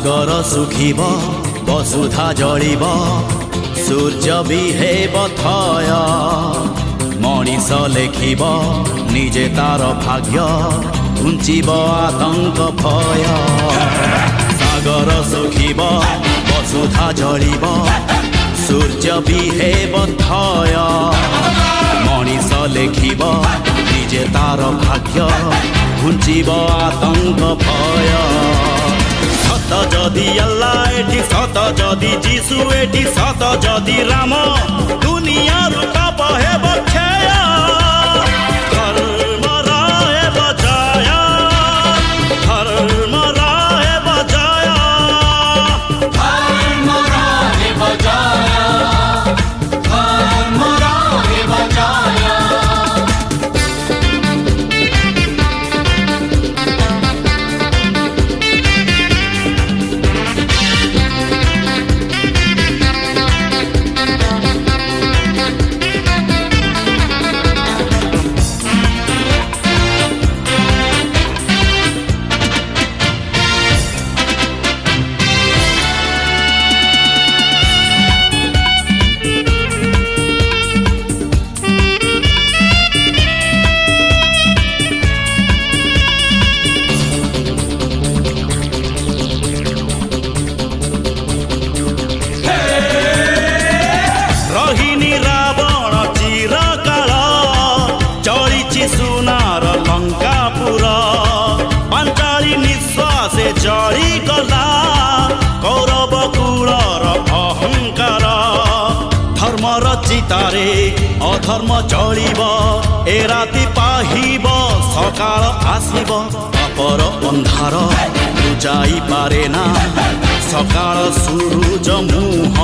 सागर सुखिब वसुधा जलिब सूर्य भी हेब थय मनीष लेखिब निजे तार भाग्य घुंचिब आतंक भय सागर सुखिब वसुधा जलिब सूर्य भी हेब थय मनीष लेखिब निजे तार भाग्य घुंचिब आतंक भय सत जदि अल्लाह एठी सत जदि जीशु एठी सत जदि राम दुनिया पाप हेब क्षय धर्म रहेब जय धर्म रहेब जय धर्म रहेब जय धर्म रहेब जय सुनार लंकापुर पांचाली निश्वासे जड़ी गला कौरव कूलर अहंकार धर्मर चितारे अधर्म चलिब ए राति पाहिब सकाळ आसिब पापर अंधार बुझाई पारे ना सकाळ सूरज मुह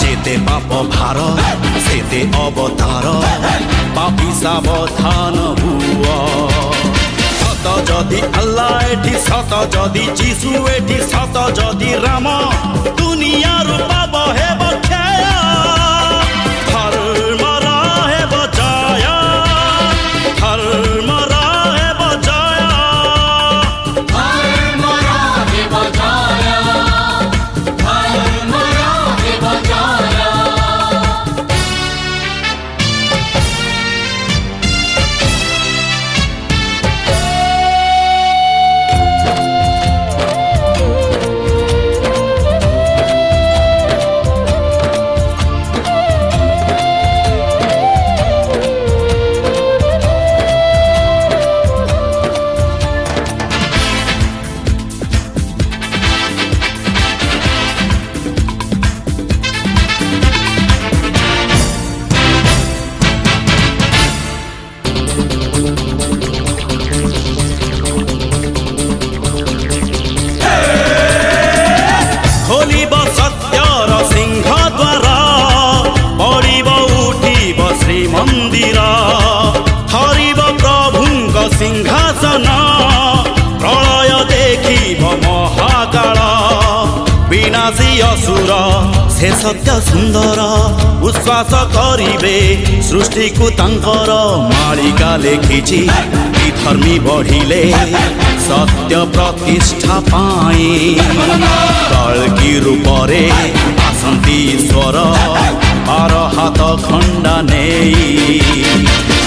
जेते पाप भार सेते अवतार पापी सावधान हुआ सत जदि अल्लाह एठी सत जदि जीशु एठी सत जदि राम दुनिया पाप हेब क्षय धर्म रहेब जय धर्म रहेब जय धर्म रहेब जय धर्म रहेब जय खोलिब सत्यर सिंह द्वार पड़िब उठिब श्रीमंदिर हरिब प्रभुंक सिंहासन प्रलय देखिब महाकाल विनाशी असुर से सत्य सुंदर उश्वास करिबे सृष्टि को तांकर मालिका लेखिछि धर्मी बढ़िले सत्य प्रतिष्ठा पाई कल्कि रूपरे आसंती ईश्वर आर हाथ खंडा नेई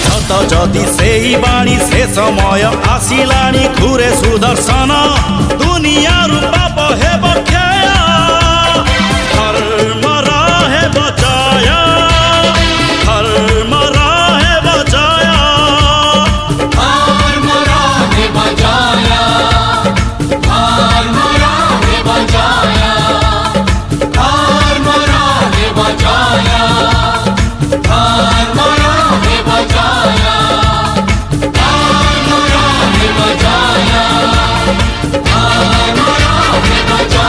सत जदि सेई बाणी से समय आसिलाणी घुरे सुदर्शन दुनिया पाप हेब क्षय धर्म रहेब जय धर्म रहेब जय धर्म रहेब जय धर्म रहेब जय धर्म रहेब जय धर्म रहेब जय धर्म रहेब जय धर्म रहेब जय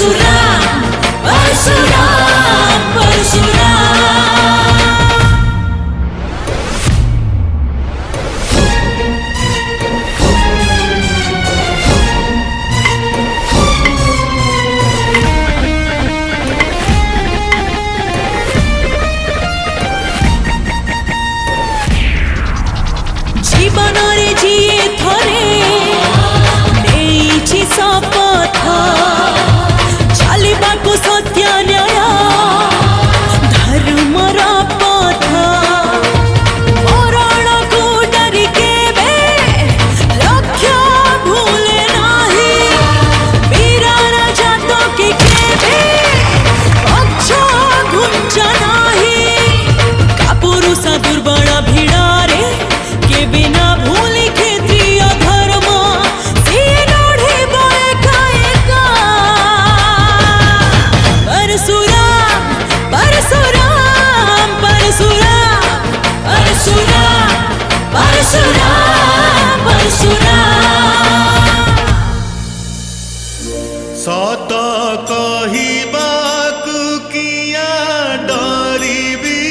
परशुराम परशुराम परशुराम। जीवनरे जिए थरे नेइछि शपथ चलिबाकु सत्य न्याय धर्मर पथ मरणकु डरि केबे लक्ष्य भूले नाही वीरर जातके केबे पक्ष घुंच नाही कापुरुष दुर्बल भिड़ारे के बिना भूली क्षेत्रीय धर्म से लड़े एका एका। परशुराम परशुराम परशुराम परशुराम परशुराम परशुराम। सत कहिबाकु किया डरिबी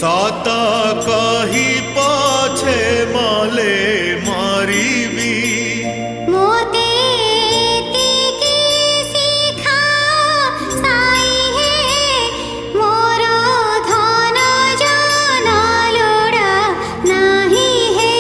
सत कहि पछे मले मरिबी। मोते एतिकी शिखा साई हे मोर धन जन लोड़ा नाही हे।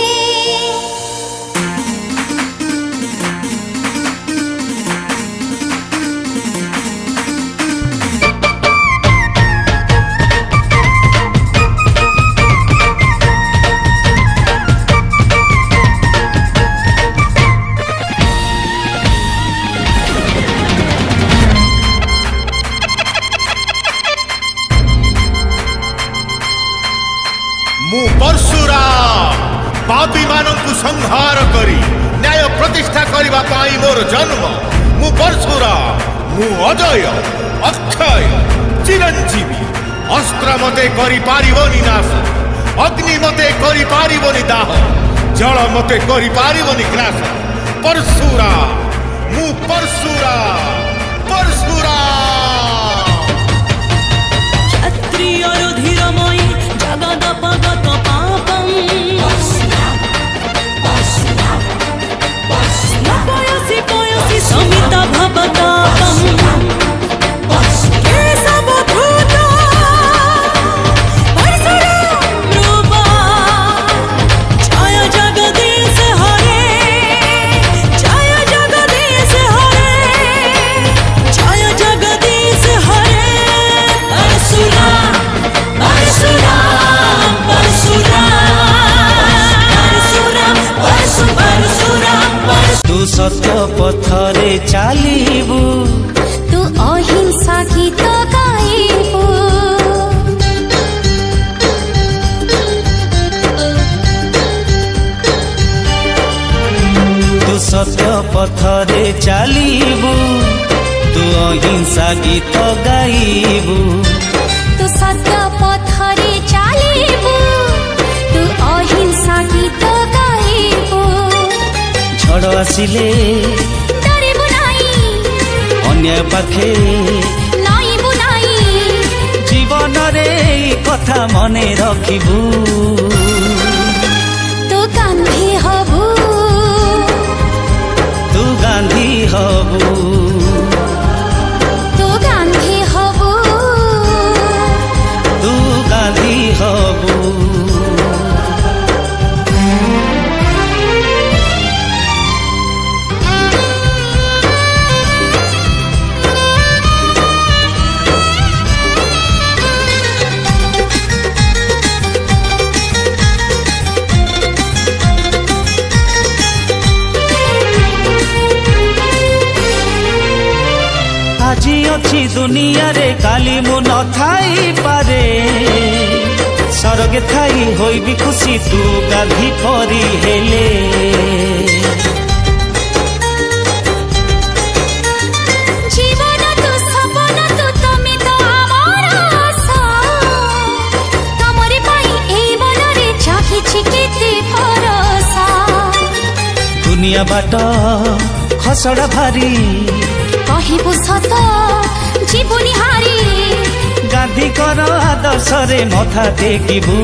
मु परशुराम पापी मानंकु संहार करी न्याय प्रतिष्ठा करिबा पाई मोर जन्म। मु परशुराम मु अजय अक्षय चिरंजीवी। अस्त्र मते करि पारिबोनी नाश अग्नि मते करि पारिबोनी दाह जल मते करि पारिबोनी ग्रास। परशुराम मु परशुराम परशुराम। क्षत्रिय रुधिरमयी जगदपगत पापं पयसि पयसि समित भवतापं केशवधूत परशुराम रूप जय जगदीश हरे जय जगदीश हरे जय जगदीश हरे। परशुराम परशुराम परशुराम परशुराम परशुराम। तू सत्य पथरे चालिबू तू अहिंसा गीत गाइबू तू सत्य पथरे चालिबू तू अहिंसा गीत गाइबू। तू सत्य पथरे चालिबू तू अहिंसा गीत गाइबू। झड़ आसिले डरिबू नाही अन्याय पाखे नइबू नाही जीवन रे कथा मने रखिबू। तू गांधी हबू तू गांधी हबू तू गांधी हबू तू गांधी हबू। আজি অছি দুনিয়ারে কালি মু নথাই পারে স্বর্গে থাই হইবি খুশি তু গাধি পরি হেলে। জীবন তু সপন তু তুমি তো আমার আশা তোমারে পাই এই বনরে চাহিছি কেতে ভরসা। দুনিয়া বাট খসড়া ভারি କହିବୁ ସତ ଯିବୁନି ହାରି ଗାନ୍ଧୀଙ୍କର ଆଦର୍ଶରେ ମଥା ଟେକିବୁ